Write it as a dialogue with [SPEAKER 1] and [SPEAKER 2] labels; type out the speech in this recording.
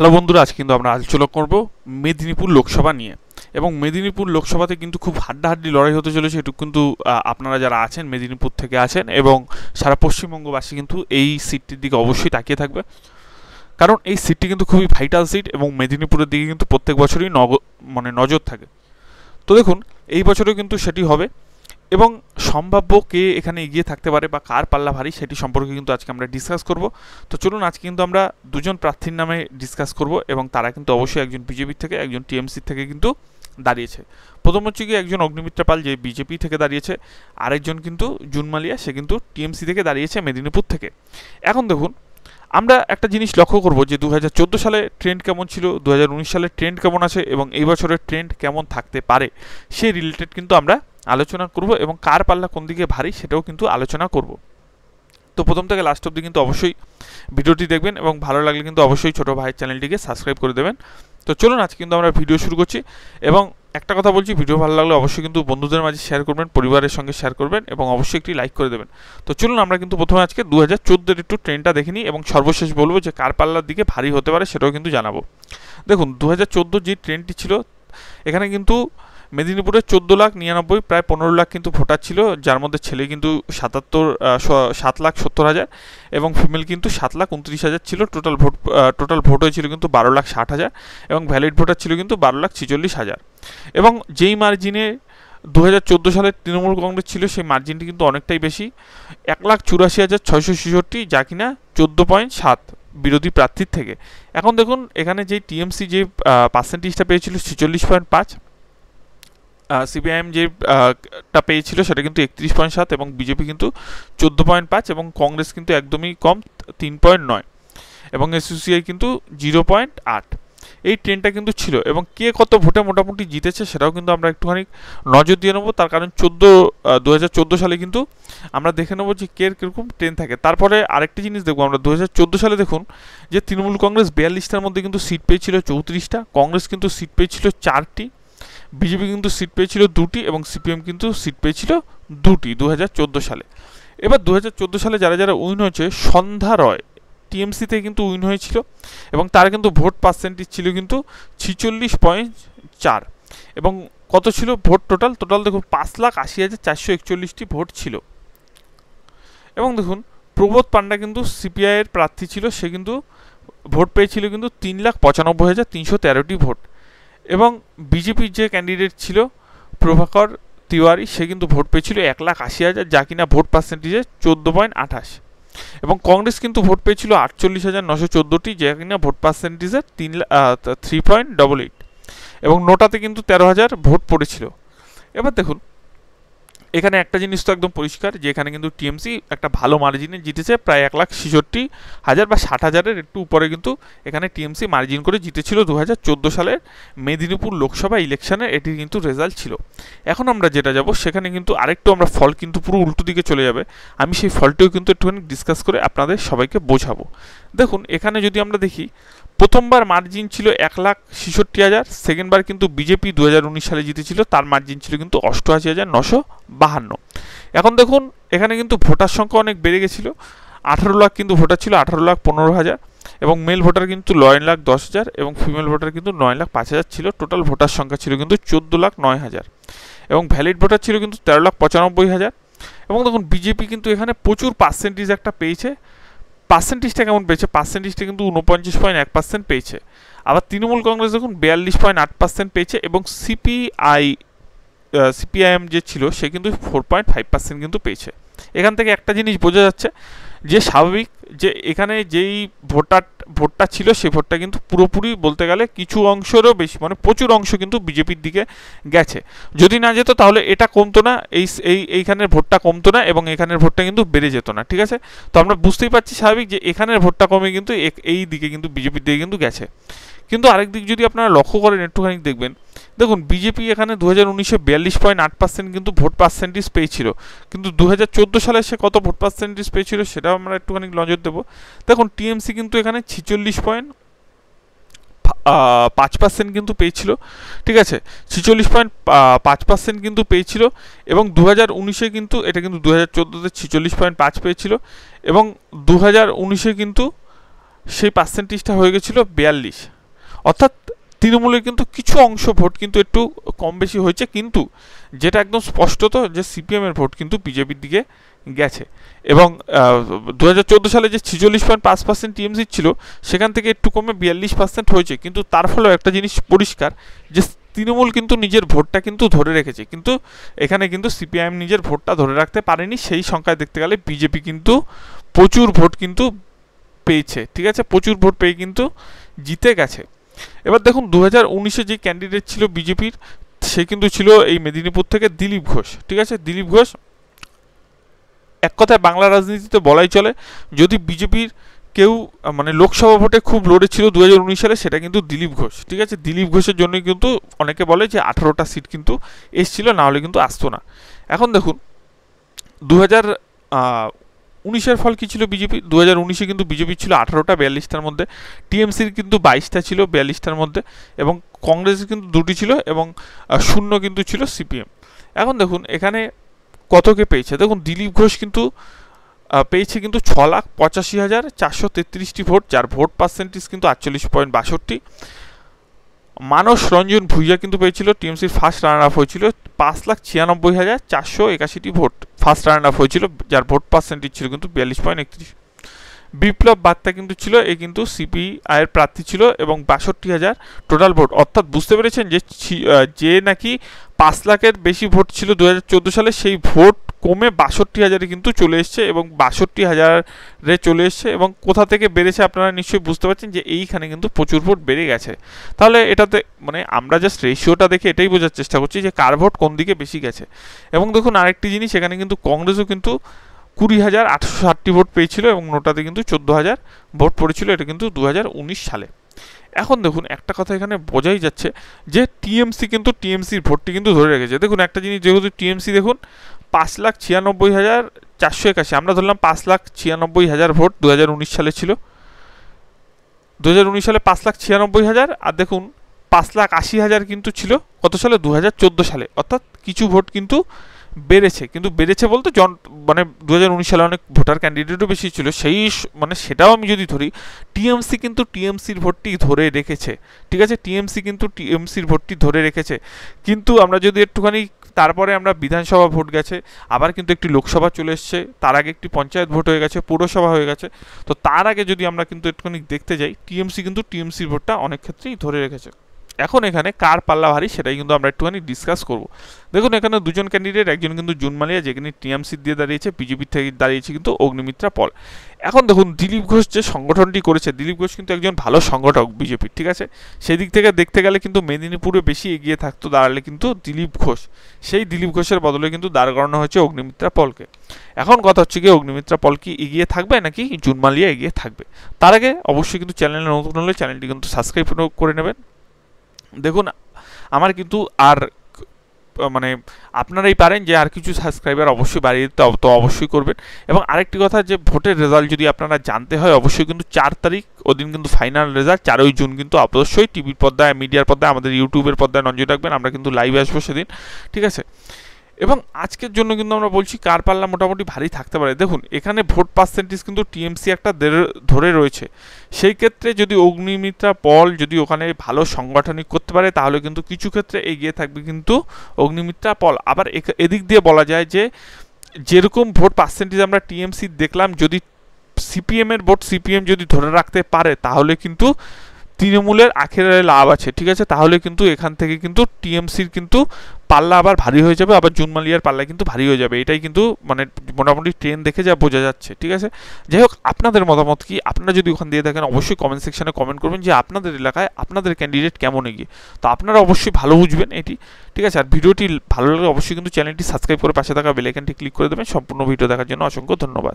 [SPEAKER 1] Hello বন্ধুরা, আজ কিন্তু আমরা আলোচনা করব মেদিনীপুর লোকসভা নিয়ে। এবং মেদিনীপুর লোকসভাতে কিন্তু খুব হাড্ডাহাড্ডি লড়াই হতে চলেছে। এটুকু কিন্তু আপনারা যারা আছেন মেদিনীপুর থেকে আছেন এবং সারা পশ্চিমবঙ্গবাসী কিন্তু এই সিটটির দিকে অবশ্যই তাকিয়ে থাকবে, কারণ এই সিটটি কিন্তু খুবই ভাইটাল সিট এবং মেদিনীপুরের দিকে কিন্তু প্রত্যেক বছরই নজর থাকে। তো দেখুন, এই বছরেও কিন্তু সেটি হবে এবং সম্ভাব্য কে এখানে এগিয়ে থাকতে পারে বা কার পাল্লা ভারী সেটি সম্পর্কে কিন্তু আজকে আমরা ডিসকাস করব। তো চলুন, আজকে কিন্তু আমরা দুজন প্রার্থীর নামে ডিসকাস করব এবং তারা কিন্তু অবশ্যই একজন বিজেপি থেকে, একজন টিএমসি থেকে কিন্তু দাঁড়িয়েছে। প্রথম হচ্ছে কি একজন অগ্নিমিত্রা পাল, যে বিজেপি থেকে দাঁড়িয়েছে। আরেকজন কিন্তু জুন মালিয়া, সে কিন্তু টিএমসি থেকে দাঁড়িয়েছে মেদিনীপুর থেকে। এখন দেখুন, আমরা একটা জিনিস লক্ষ্য করব যে 2014 সালে ট্রেন্ড কেমন ছিল, 2019 সালে ট্রেন্ড কেমন আছে এবং এই বছরের ট্রেন্ড কেমন থাকতে পারে, সেই রিলেটেড কিন্তু আমরা আলোচনা করব এবং কার পাল্লা কোন দিকে ভারী সেটাও কিন্তু আলোচনা করব। তো প্রথম থেকে লাস্ট অবধি কিন্তু অবশ্যই ভিডিওটি দেখবেন এবং ভালো লাগলে কিন্তু অবশ্যই ছোটো ভাইয়ের চ্যানেলটিকে সাবস্ক্রাইব করে দেবেন। তো চলুন, আজকে কিন্তু আমরা ভিডিও শুরু করছি। এবং একটা কথা বলছি, ভিডিও ভালো লাগলে অবশ্যই কিন্তু বন্ধুদের মাঝে শেয়ার করবেন, পরিবারের সঙ্গে শেয়ার করবেন এবং অবশ্যই একটি লাইক করে দেবেন। তো চলুন, আমরা কিন্তু প্রথমে আজকে 2014-এর একটু ট্রেন্ডটা দেখে নিই এবং সর্বশেষ বলবো যে কার পাল্লার দিকে ভারী হতে পারে সেটাও কিন্তু জানাবো। দেখুন, 2014 যে ট্রেন্ডটি ছিল, এখানে কিন্তু মেদিনীপুরে 14,99,000 প্রায় 15 লাখ কিন্তু ভোটার ছিল, যার মধ্যে ছেলে কিন্তু 7,70,000 এবং ফিমেল কিন্তু 7,29,000 ছিল। টোটাল ভোট হয়েছিল কিন্তু 12,60,000 এবং ভ্যালিড ভোটার ছিল কিন্তু 12,46,000। এবং যেই মার্জিনে 2014 সালে তৃণমূল কংগ্রেস ছিল, সেই মার্জিনটি কিন্তু অনেকটাই বেশি, 1,84,666, যা কিনা 14.7 বিরোধী প্রার্থীর থেকে। এখন দেখুন, এখানে যে টিএমসি যে পার্সেন্টেজটা পেয়েছিল 46.5, সিপিআইএম যেটা পেয়েছিল সেটা কিন্তু 31.7 এবং বিজেপি কিন্তু 14.5 এবং কংগ্রেস কিন্তু একদমই কম 3.9 এবং এসইউসিআই কিন্তু 0.8। এই ট্রেনটা কিন্তু ছিল এবং কে কত ভোটে মোটামুটি জিতেছে সেটাও কিন্তু আমরা একটুখানি নজর দিয়ে নেবো। তার কারণ 2014 সালে কিন্তু আমরা দেখে নেবো যে কে কীরকম ট্রেন থাকে। তারপরে আরেকটি জিনিস দেখবো আমরা, 2014 সালে দেখুন যে তৃণমূল কংগ্রেস 42টার মধ্যে কিন্তু সিট পেয়েছিল 34টা, কংগ্রেস কিন্তু সিট পেয়েছিল 4টি, বিজেপি কিন্তু সিট পেয়েছিল 2টি এবং সিপিএম কিন্তু সিট পেয়েছিল 2টি 2014 সালে। এবার 2014 সালে যারা যারা উইন হয়েছে, সন্ধ্যা রয় টিএমসিতে কিন্তু উইন হয়েছিল এবং তার কিন্তু ভোট পার্সেন্টেজ ছিল কিন্তু 46.4 এবং কত ছিল ভোট টোটাল দেখুন 5,80,441টি ভোট ছিল। এবং দেখুন, প্রবোধ পান্ডা কিন্তু সিপিআই এর প্রার্থী ছিল, সে কিন্তু ভোট পেয়েছিল কিন্তু 3,95,313টি ভোট। এবং বিজেপির যে ক্যান্ডিডেট ছিল প্রভাকর তিওয়ারি, সে কিন্তু ভোট পেয়েছিল 1,80,000, যা কিনা ভোট পার্সেন্টেজে 14.28 এবং কংগ্রেস কিন্তু ভোট পেয়েছিল 48,914টি, যা কিনা ভোট পার্সেন্টেজে 3.88 এবং নোটাতে কিন্তু 13,000 ভোট পড়েছিল। এবার দেখুন, এখানে একটা জিনিস তো একদম পরিষ্কার যে এখানে কিন্তু টিএমসি একটা ভালো মার্জিনে জিতেছে, প্রায় 1,66,000 বা 60,000-এর একটু উপরে কিন্তু এখানে টিএমসি মার্জিন করে জিতেছিল 2014 সালের মেদিনীপুর লোকসভা ইলেকশনের। এটি কিন্তু রেজাল্ট ছিল। এখন আমরা যেটা যাব সেখানে কিন্তু আরেকটু আমরা ফল কিন্তু পুরো উল্টো দিকে চলে যাবে, আমি সেই ফলটিও কিন্তু একটুখানি ডিসকাস করে আপনাদের সবাইকে বোঝাবো। দেখুন, এখানে যদি আমরা দেখি, প্রথমবার মার্জিন ছিল 1,66,000, সেকেন্ডবার কিন্তু বিজেপি 2019 সালে জিতেছিল, তার মার্জিন ছিল কিন্তু 88,952। এখন দেখুন, এখানে কিন্তু ভোটার সংখ্যা অনেক বেড়ে গেছিলো, 18 লাখ কিন্তু ভোটার ছিল, 18,15,000 এবং মেল ভোটার কিন্তু 9,10,000 এবং ফিমেল ভোটার কিন্তু 9,05,000 ছিল। টোটাল ভোটার সংখ্যা ছিল কিন্তু 14,09,000 এবং ভ্যালিড ভোটার ছিল কিন্তু 13,95,000। এবং দেখুন, বিজেপি কিন্তু এখানে প্রচুর পার্সেন্টেজ একটা পেয়েছে। পার্সেন্টেজটা কেমন পেয়েছে, পার্সেন্টেজটা কিন্তু 49.1% পেয়েছে। আবার তৃণমূল কংগ্রেস দেখুন 42.8% পেয়েছে এবং সিপিআইএম যে ছিল সে কিন্তু 4.5% কিন্তু পেয়েছে। এখান থেকে একটা জিনিস বোঝা যাচ্ছে যে স্বাভাবিক যে এখানে যেই ভোটটা ছিল সেই ভোটটা কিন্তু পুরোপুরি বলতে গেলে কিছু অংশেরও বেশি, মানে প্রচুর অংশ কিন্তু বিজেপির দিকে গেছে। যদি না যেত তাহলে এটা কমতো না, এইখানের ভোটটা কমতো না এবং এখানের ভোটটা কিন্তু বেড়ে যেত না। ঠিক আছে, তো আমরা বুঝতেই পারছি স্বাভাবিক যে এখানের ভোটটা কমে কিন্তু এই দিকে কিন্তু বিজেপির দিকে কিন্তু গেছে। কিন্তু আরেক দিক যদি আপনারা লক্ষ্য করেন, একটুখানি দেখবেন, দেখুন বিজেপি এখানে 2019-এ 42.8% কিন্তু ভোট পার্সেন্টেজ পেয়েছিল, কিন্তু 2014 সালে সে কত ভোট পার্সেন্টেজ পেয়েছিল সেটাও আমরা একটুখানি নজর দেবো। দেখুন, টিএমসি কিন্তু এখানে 46.5% কিন্তু পেয়েছিল। ঠিক আছে, 46.5% কিন্তু পেয়েছিল এবং 2019-এ কিন্তু এটা কিন্তু 2014-তে 46.5 পেয়েছিল এবং 2019-এ কিন্তু সেই পার্সেন্টেজটা হয়ে গেছিলো 42। অর্থাৎ তৃণমূলের কিন্তু কিছু অংশ ভোট কিন্তু একটু কম বেশি হয়েছে, কিন্তু যেটা একদম স্পষ্টত যে সিপিএমের ভোট কিন্তু বিজেপির দিকে গেছে। এবং 2014 সালে যে 46.5% টিএমসি ছিল সেখান থেকে একটু কমে 42% হয়েছে, কিন্তু তার ফলেও একটা জিনিস পরিষ্কার যে তৃণমূল কিন্তু নিজের ভোটটা কিন্তু ধরে রেখেছে, কিন্তু এখানে কিন্তু সিপিআইএম নিজের ভোটটা ধরে রাখতে পারেনি। সেই সংখ্যায় দেখতে গেলে বিজেপি কিন্তু প্রচুর ভোট কিন্তু পেয়েছে, ঠিক আছে, প্রচুর ভোট পেয়ে কিন্তু জিতে গেছে। এবার দেখুন 2019-এ যে ক্যান্ডিডেট ছিল বিজেপির, সে কিন্তু ছিল এই মেদিনীপুর থেকে দিলীপ ঘোষ, ঠিক আছে। দিলীপ ঘোষ এক কথায় বাংলা রাজনীতিতে বলাই চলে যদি বিজেপির কেউ মানে লোকসভা ভোটে খুব লড়েছিল 2019 সালে, সেটা কিন্তু দিলীপ ঘোষ, ঠিক আছে। দিলীপ ঘোষের জন্যই কিন্তু অনেকে বলে যে 18টা সিট কিন্তু এসছিল, না হলে কিন্তু আসতো না। এখন দেখুন 2019-এর ফল কী ছিল বিজেপি? 2019-এ কিন্তু বিজেপি ছিল 18টা 42টার মধ্যে, টিএমসির কিন্তু 22টা ছিল 42টার মধ্যে, এবং কংগ্রেসের কিন্তু 2টি ছিল, এবং 0 কিন্তু ছিল সিপিএম। এখন দেখুন এখানে কতকে পেয়েছে, দেখুন দিলীপ ঘোষ কিন্তু পেয়েছে কিন্তু 6,85,433টি ভোট, যার ভোট পার্সেন্টেজ কিন্তু 48.62। মানস রঞ্জন ভুইয়া কিন্তু পেয়েছিল, টিএমসির ফার্স্ট রানার আপ হয়েছিল, 5,96,481টি ভোট ফার্স্ট রানার আপ হয়েছিল, যার ভোট পার্সেন্টেজ ছিল কিন্তু 42.31। বিপ্লব বার্তা কিন্তু ছিল, এ কিন্তু সিপিআইয়ের প্রার্থী ছিল, এবং 62,000 টোটাল ভোট। অর্থাৎ বুঝতে পেরেছেন যে নাকি 5 লাখের বেশি ভোট ছিল 2014 সালে, সেই ভোট কমে 62,000-এ কিন্তু চলে এসছে, এবং 62,000-এ চলে এসছে। এবং কোথা থেকে বেড়েছে আপনারা নিশ্চয়ই বুঝতে পারছেন যে এইখানে কিন্তু প্রচুর ভোট বেড়ে গেছে। তাহলে এটাতে মানে আমরা জাস্ট রেশিওটা দেখে এটাই বোঝার চেষ্টা করছি যে কার ভোট কোন দিকে বেশি গেছে। এবং দেখুন আরেকটি জিনিস, এখানে কিন্তু কংগ্রেসও কিন্তু 20,860টি ভোট পেয়েছিল, এবং নোটাতে কিন্তু 14,000 ভোট পড়েছিল, এটা কিন্তু 2019 সালে। এখন দেখুন একটা কথা এখানে বোঝাই যাচ্ছে যে টিএমসি কিন্তু টিএমসির ভোটটি কিন্তু ধরে রেখেছে। দেখুন একটা জিনিস, যেহেতু টিএমসি দেখুন 5,96,481, আমরা ধরলাম 5,96,000 ভোট 2019 সালে ছিল, 2019 সালে 5,96,000, আর দেখুন 5,80,000 কিন্তু ছিল কত সালে, 2014 সালে। অর্থাৎ কিছু ভোট কিন্তু বেড়েছে, কিন্তু বেড়েছে বলতে মানে 2019 সালে অনেক ভোটার ক্যান্ডিডেটও বেশি ছিল, সেই মানে সেটাও আমি যদি ধরি, টিএমসি কিন্তু টিএমসির ভোটটি ধরে রেখেছে, ঠিক আছে। টিএমসি কিন্তু টিএমসির ভোটটি ধরে রেখেছে। কিন্তু আমরা যদি একটুখানি তারপরে আমরা বিধানসভা ভোট গেছে, আবার কিন্তু একটি লোকসভা চলে এসছে, তার আগে একটি পঞ্চায়েত ভোট হয়ে গেছে, পৌরসভা হয়ে গেছে। তো তার আগে যদি আমরা কিন্তু একটুখানি দেখতে যাই, টিএমসি কিন্তু টিএমসির ভোটটা অনেক ক্ষেত্রেই ধরে রেখেছে। এখন এখানে কার পাল্লা ভারী সেটাই কিন্তু আমরা একটুখানি ডিসকাস করব। দেখুন এখানে দুজন ক্যান্ডিডেট, একজন কিন্তু জুন মালিয়া, যেখানে টিএমসি দিয়ে দাঁড়িয়েছে, বিজেপি থেকে দাঁড়িয়েছে কিন্তু অগ্নিমিত্রা পল। এখন দেখুন দিলীপ ঘোষ যে সংগঠনটি করেছে, দিলীপ ঘোষ কিন্তু একজন ভালো সংগঠক বিজেপির, ঠিক আছে। সেই দিক থেকে দেখতে গেলে কিন্তু মেদিনীপুরে বেশি এগিয়ে থাকতো দাঁড়ালে কিন্তু দিলীপ ঘোষ, সেই দিলীপ ঘোষের বদলে কিন্তু দাঁড় করানো হয়েছে অগ্নিমিত্রা পলকে। এখন কথা হচ্ছে কি, অগ্নিমিত্রা পল কি এগিয়ে থাকবে নাকি জুন মালিয়া এগিয়ে থাকবে? তার আগে অবশ্যই কিন্তু চ্যানেলে নতুন হলে চ্যানেলটি কিন্তু সাবস্ক্রাইব করে নেবেন। দেখুন আমার কিন্তু আর মানে আপনারাই পারেন যে আর কিছু সাবস্ক্রাইবার অবশ্যই বাড়িয়ে দিতে, তো অবশ্যই করবেন। এবং আরেকটি কথা, যে ভোটের রেজাল্ট যদি আপনারা জানতে হয়, অবশ্যই কিন্তু 4 তারিখ ওদিন কিন্তু ফাইনাল রেজাল্ট, 4ই জুন কিন্তু অবশ্যই টিভির পর্দায়, মিডিয়ার পর্দায়, আমাদের ইউটিউবের পর্দায় নজর রাখবেন, আমরা কিন্তু লাইভে আসবো সেদিন, ঠিক আছে। এবং আজকের জন্য কিন্তু আমরা বলছি কার পাল্লা মোটামুটি ভারী থাকতে পারে। দেখুন এখানে ভোট পার্সেন্টেজ কিন্তু টিএমসি একটা ধরে রয়েছে, সেই ক্ষেত্রে যদি অগ্নিমিত্রা পল যদি ওখানে ভালো সাংগঠনিক করতে পারে, তাহলে কিন্তু কিছু ক্ষেত্রে এগিয়ে থাকবে কিন্তু অগ্নিমিত্রা পল। আবার এদিক দিয়ে বলা যায় যে যেরকম ভোট পার্সেন্টেজ আমরা টিএমসি দেখলাম, যদি সিপিএমের ভোট সিপিএম যদি ধরে রাখতে পারে, তাহলে কিন্তু তৃণমূলের আখেরে লাভ আছে, ঠিক আছে। তাহলে কিন্তু এখান থেকে কিন্তু টিএমসির কিন্তু পাল্লা আবার ভারী হয়ে যাবে, আবার জুন মালিয়ার পাল্লা কিন্তু ভারী হয়ে যাবে, এটাই কিন্তু মানে মোটামুটি ট্রেন দেখে যা বোঝা যাচ্ছে, ঠিক আছে। যাই হোক, আপনাদের মতামত কি? আপনারা যদি ওখান দিয়ে থাকেন অবশ্যই কমেন্ট সেকশনে কমেন্ট করবেন যে আপনাদের এলাকায় আপনাদের ক্যান্ডিডেট কেমন এগিয়ে। তো আপনারা অবশ্যই ভালো বুঝবেন এটি, ঠিক আছে। আর ভিডিওটি ভালো লাগলে অবশ্যই কিন্তু চ্যানেলটি সাবস্ক্রাইব করে পাশে থাকা বেল আইকনটি ক্লিক করে দেবেন। সম্পূর্ণ ভিডিও দেখার জন্য অসংখ্য ধন্যবাদ।